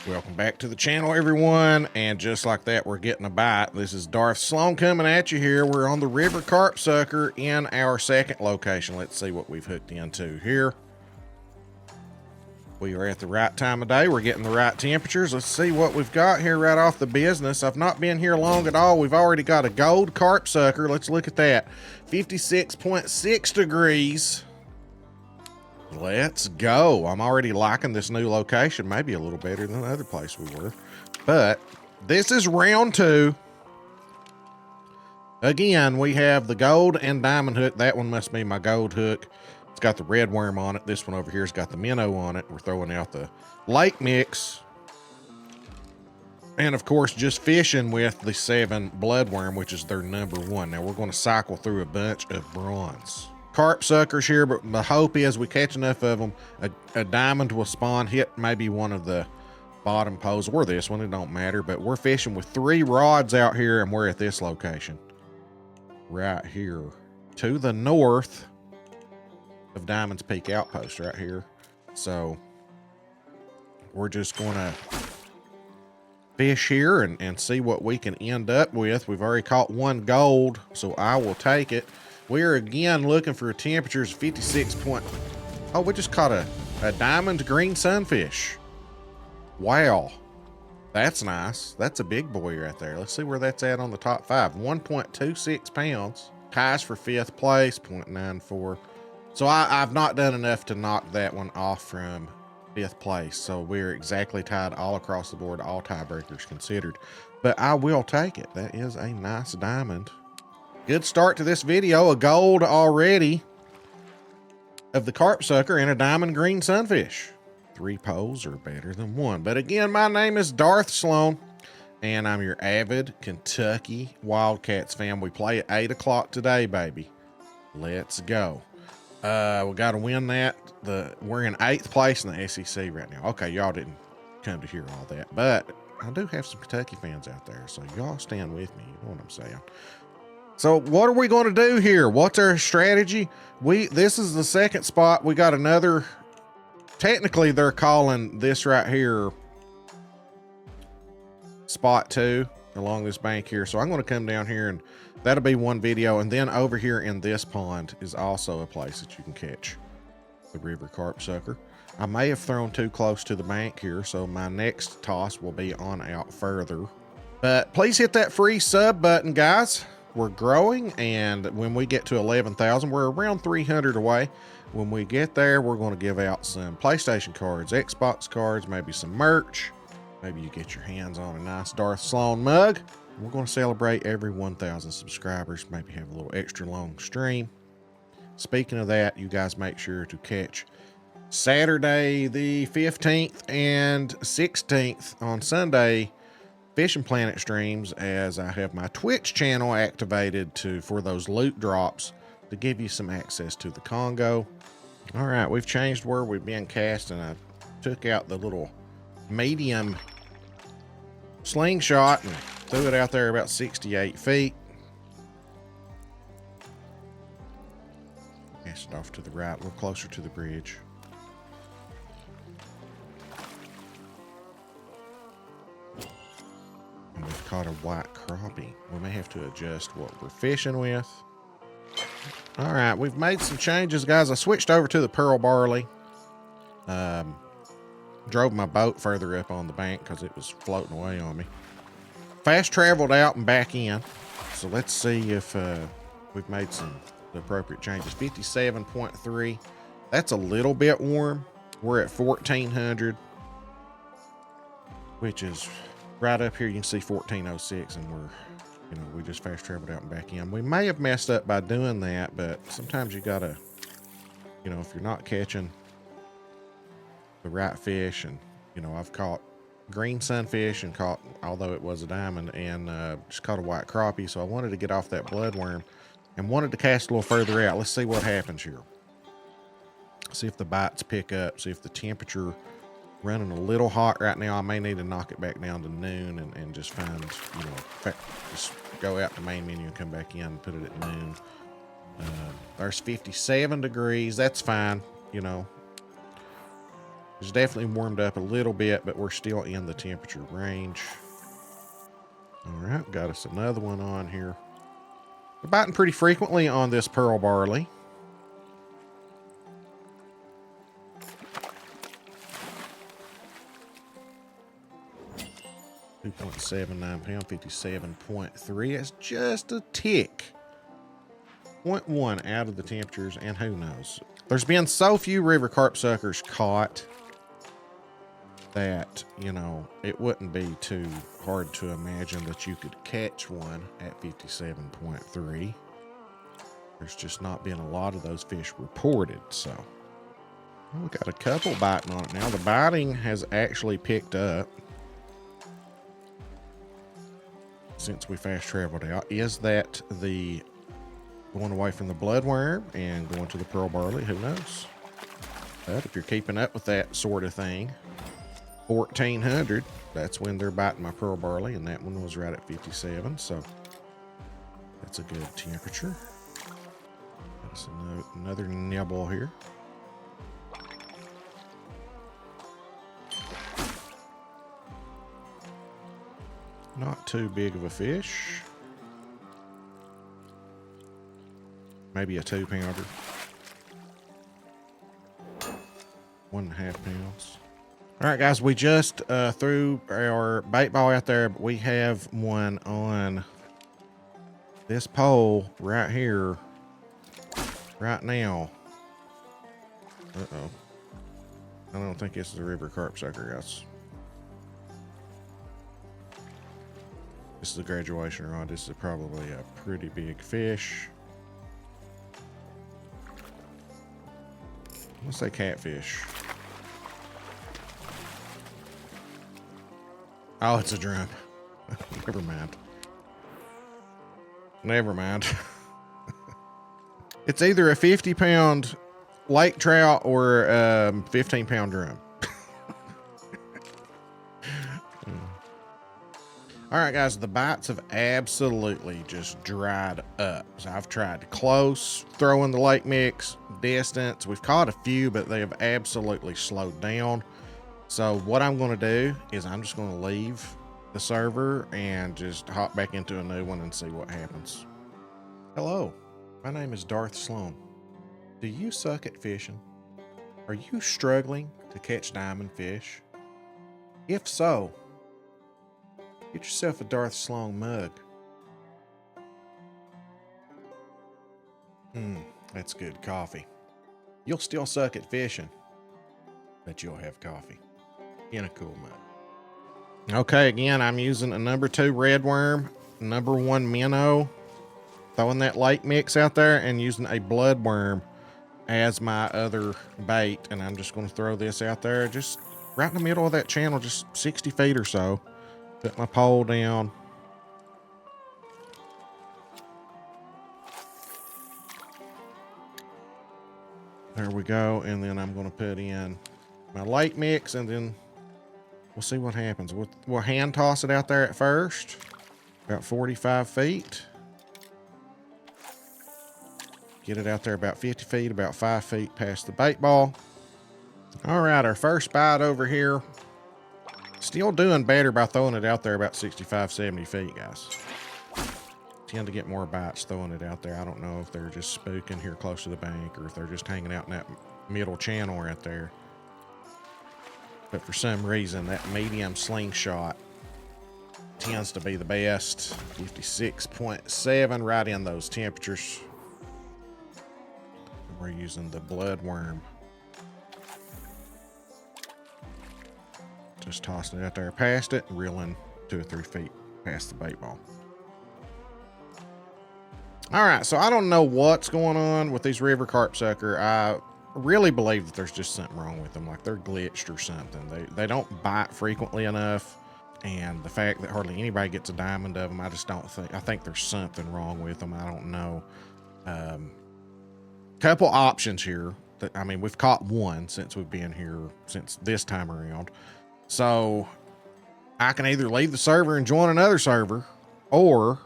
Welcome back to the channel, everyone, and just like that, we're getting a bite. This is Darth Slone coming at you here. We're on the river Carpsucker in our second location. Let's see what we've hooked into here. We are at the right time of day. We're getting the right temperatures. Let's see what we've got here right off the business. I've not been here long at all. We've already got a gold Carpsucker. Let's look at that. 56.6 degrees. Let's go. I'm already liking this new location. Maybe a little better than the other place we were. But this is round two. Again, we have the gold and diamond hook. That one must be my gold hook. It's got the red worm on it. This one over here has got the minnow on it. We're throwing out the lake mix. And of course, just fishing with the 7 bloodworm, which is their number 1. Now we're going to cycle through a bunch of bronze Carpsuckers here, but the hope is we catch enough of them, a diamond will spawn, hit maybe one of the bottom poles or this one, it don't matter. But we're fishing with 3 rods out here, and we're at this location right here to the north of Diamond's Peak Outpost right here. So we're just gonna fish here and see what we can end up with. We've already caught 1 gold, so I will take it. We're again looking for temperatures 56 point. Oh, we just caught a diamond green sunfish. Wow, that's nice. That's a big boy right there. Let's see where that's at on the top 5. 1.26 pounds. Ties for 5th place, 0.94. So I've not done enough to knock that one off from 5th place. So we're exactly tied all across the board, all tiebreakers considered. But I will take it. That is a nice diamond. Good start to this video. A gold already of the Carpsucker and a diamond green sunfish. 3 poles are better than 1. But again, my name is Darth Slone, and I'm your avid Kentucky Wildcats fan. We play at 8 o'clock today, baby. Let's go. We got to win that. We're in 8th place in the SEC right now. Okay, y'all didn't come to hear all that, but I do have some Kentucky fans out there, so y'all stand with me. You know what I'm saying? So what are we going to do here? What's our strategy? This is the second spot. We got another, technically they're calling this right here spot 2 along this bank here. So I'm going to come down here and that'll be one video. And then over here in this pond is also a place that you can catch the river Carpsucker. I may have thrown too close to the bank here, so my next toss will be on out further. But please hit that free sub button, guys. We're growing, and when we get to 11,000, we're around 300 away. When we get there, we're going to give out some PlayStation cards, Xbox cards, maybe some merch. Maybe you get your hands on a nice Darth Slone mug. We're going to celebrate every 1,000 subscribers, maybe have a little extra long stream. Speaking of that, you guys make sure to catch Saturday the 15th and 16th on Sunday Fishing Planet streams, as I have my Twitch channel activated for those loot drops to give you some access to the Congo. All right, we've changed where we've been casting. I took out the little medium slingshot and threw it out there about 68 feet. Cast it off to the right, a little closer to the bridge. And we've caught a white crappie. We may have to adjust what we're fishing with. All right, we've made some changes, guys. I switched over to the pearl barley. Drove my boat further up on the bank because it was floating away on me. Fast traveled out and back in. So let's see if we've made the appropriate changes. 57.3. That's a little bit warm. We're at 1,400, which is right up here. You can see 1406, and we just fast traveled out and back in. We may have messed up by doing that, but sometimes you gotta, if you're not catching the right fish, and I've caught green sunfish and caught, although it was a diamond, and just caught a white crappie. So I wanted to get off that bloodworm and wanted to cast a little further out. Let's see what happens here. See if the bites pick up. See if the temperature running a little hot right now. I may need to knock it back down to noon and just find, just go out the main menu and come back in and put it at noon. There's 57 degrees. That's fine. It's definitely warmed up a little bit, but we're still in the temperature range. All right, got us another one on here. We're biting pretty frequently on this pearl barley. 2.79 pound, 57.3. That's just a tick. 0.1 out of the temperatures, and who knows? There's been so few river carpsuckers caught that, you know, it wouldn't be too hard to imagine that you could catch one at 57.3. There's just not been a lot of those fish reported, so. We got a couple biting on it now. The biting has actually picked up since we fast traveled out. Is that the going away from the bloodworm and going to the pearl barley? Who knows? But if you're keeping up with that sort of thing, 1400, that's when they're biting my pearl barley, and that one was right at 57, so that's a good temperature. That's another nibble here. Not too big of a fish. Maybe a 2-pounder. 1.5 pounds. All right, guys, we just threw our bait ball out there, but we have one on this pole right here, right now. Uh-oh. I don't think this is a river carpsucker, guys. This is a graduation rod. This is probably a pretty big fish. Let's say catfish. Oh, it's a drum. Never mind. Never mind. It's either a 50-pound lake trout or a 15-pound drum. All right, guys, the bites have absolutely just dried up. So I've tried close, throwing the lake mix, distance. We've caught a few, but they have absolutely slowed down. So what I'm going to do is I'm just going to leave the server and just hop back into a new one and see what happens. Hello, my name is Darth Slone. Do you suck at fishing? Are you struggling to catch diamond fish? If so, get yourself a Darth Slone mug. That's good coffee. You'll still suck at fishing, but you'll have coffee in a cool mug. Okay, again, I'm using a number 2 red worm, number 1 minnow, throwing that lake mix out there, and using a blood worm as my other bait. And I'm just going to throw this out there just right in the middle of that channel, just 60 feet or so. Put my pole down. There we go. And then I'm going to put in my lake mix, and then we'll see what happens. We'll hand toss it out there at first, about 45 feet. Get it out there about 50 feet, about 5 feet past the bait ball. All right, our first bite over here. Still doing better by throwing it out there about 65, 70 feet, guys. Tend to get more bites throwing it out there. I don't know if they're just spooking here close to the bank or if they're just hanging out in that middle channel right there. But for some reason, that medium slingshot tends to be the best. 56.7, right in those temperatures. We're using the blood worm. Just tossing it out there past it, reeling 2 or 3 feet past the bait ball. All right, so I don't know what's going on with these river carpsucker. I really believe that there's just something wrong with them, like they're glitched or something. They don't bite frequently enough, and the fact that hardly anybody gets a diamond of them, I just don't think. I think there's something wrong with them. I don't know. Couple options here. I mean, we've caught one since we've been here since this time around. So I can either leave the server and join another server, or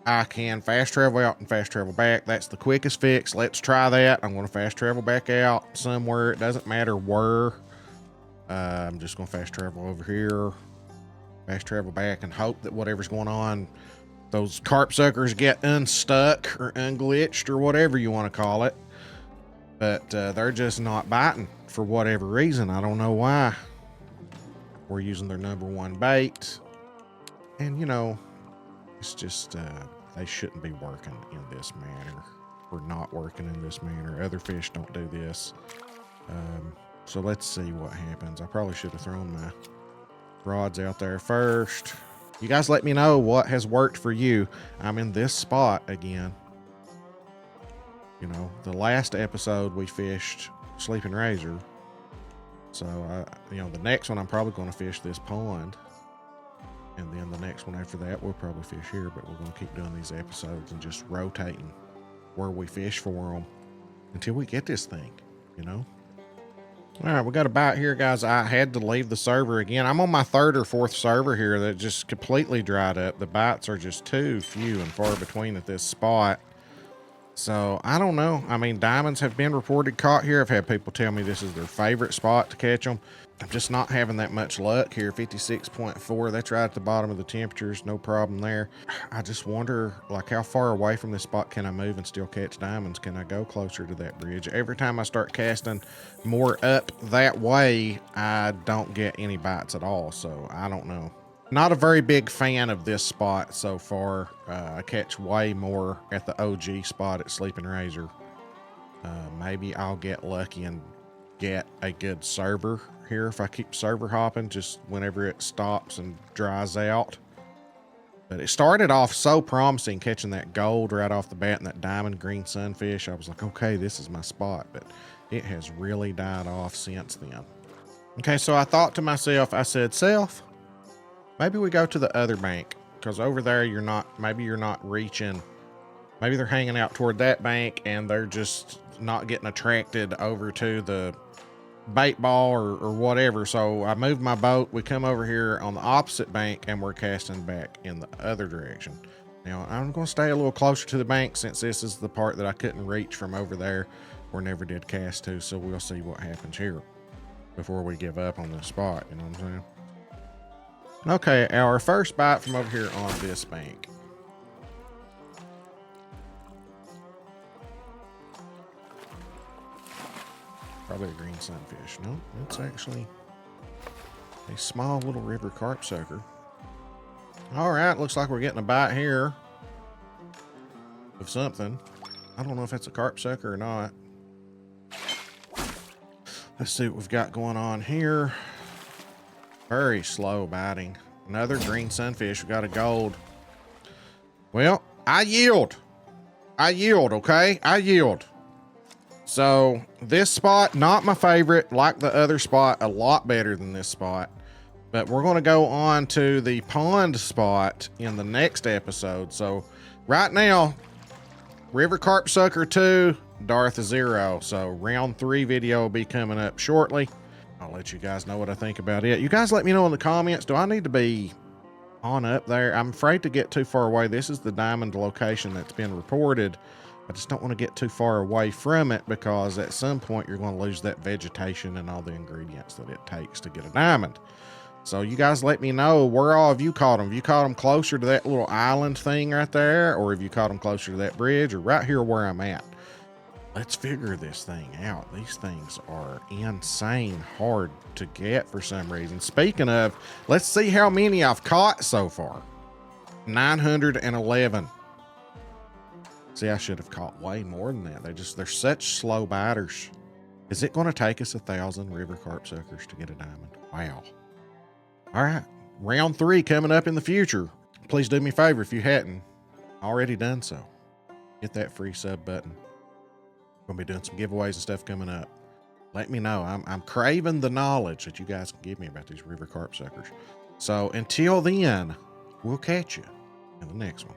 I can fast travel out and fast travel back. That's the quickest fix. Let's try that. I'm going to fast travel back out somewhere. It doesn't matter where. I'm just going to fast travel over here, fast travel back, and hope that whatever's going on, those Carpsuckers get unstuck or unglitched or whatever you want to call it. But they're just not biting for whatever reason. I don't know why. We're using their #1 bait. And, you know, it's just, they shouldn't be working in this manner. We're not working in this manner. Other fish don't do this. So let's see what happens. I probably should have thrown my rods out there first. You guys let me know what has worked for you. I'm in this spot again. You know, the last episode we fished Sleeping Razor. So, you know, the next one I'm probably going to fish this pond. And then the next one after that, we'll probably fish here. But we're going to keep doing these episodes and just rotating where we fish for them until we get this thing, you know. All right, we got a bite here, guys. I had to leave the server again. I'm on my 3rd or 4th server here that just completely dried up. The bites are just too few and far between at this spot. So, I don't know. I mean, diamonds have been reported caught here. I've had people tell me this is their favorite spot to catch them. I'm just not having that much luck here. 56.4. That's right at the bottom of the temperatures. No problem there. I just wonder, like, how far away from this spot can I move and still catch diamonds? Can I go closer to that bridge? Every time I start casting more up that way, I don't get any bites at all. So, I don't know. Not a very big fan of this spot so far. I catch way more at the OG spot at Sleeping Razor. Maybe I'll get lucky and get a good server here if I keep server hopping just whenever it stops and dries out. But it started off so promising, catching that gold right off the bat and that diamond green sunfish. I was like, okay, this is my spot, but it has really died off since then. Okay, so I thought to myself, I said, self, maybe we go to the other bank, because over there maybe you're not reaching. Maybe they're hanging out toward that bank and they're just not getting attracted over to the bait ball or whatever. So I moved my boat. We come over here on the opposite bank and we're casting back in the other direction. Now I'm going to stay a little closer to the bank since this is the part that I couldn't reach from over there or never did cast to. So we'll see what happens here before we give up on this spot. You know what I'm saying? Okay, our first bite from over here on this bank. Probably a green sunfish. No, it's actually a small little river carpsucker. All right, looks like we're getting a bite here of something. I don't know if it's a carpsucker or not. Let's see what we've got going on here. Very slow biting. Another green sunfish. We got a gold. Well, I yield. Okay? I yield. So, this spot, not my favorite. Like the other spot, a lot better than this spot. But we're going to go on to the pond spot in the next episode. So, right now, River Carpsucker 2, Darth 0. So, round 3 video will be coming up shortly. I'll let you guys know what I think about it. You guys let me know in the comments. Do I need to be on up there? I'm afraid to get too far away. This is the diamond location that's been reported. I just don't want to get too far away from it because at some point you're going to lose that vegetation and all the ingredients that it takes to get a diamond. So you guys let me know, where all have you caught them? Have you caught them closer to that little island thing right there? Or have you caught them closer to that bridge or right here where I'm at? Let's figure this thing out. These things are insane hard to get for some reason. Speaking of, let's see how many I've caught so far. 911. See, I should have caught way more than that. They're such slow biters. Is it going to take us 1,000 river carpsuckers to get a diamond? Wow. All right. Round 3 coming up in the future. Please do me a favor if you hadn't already done so. Hit that free sub button. Gonna be doing some giveaways and stuff coming up. Let me know. I'm craving the knowledge that you guys can give me about these river carpsuckers. So until then, we'll catch you in the next one.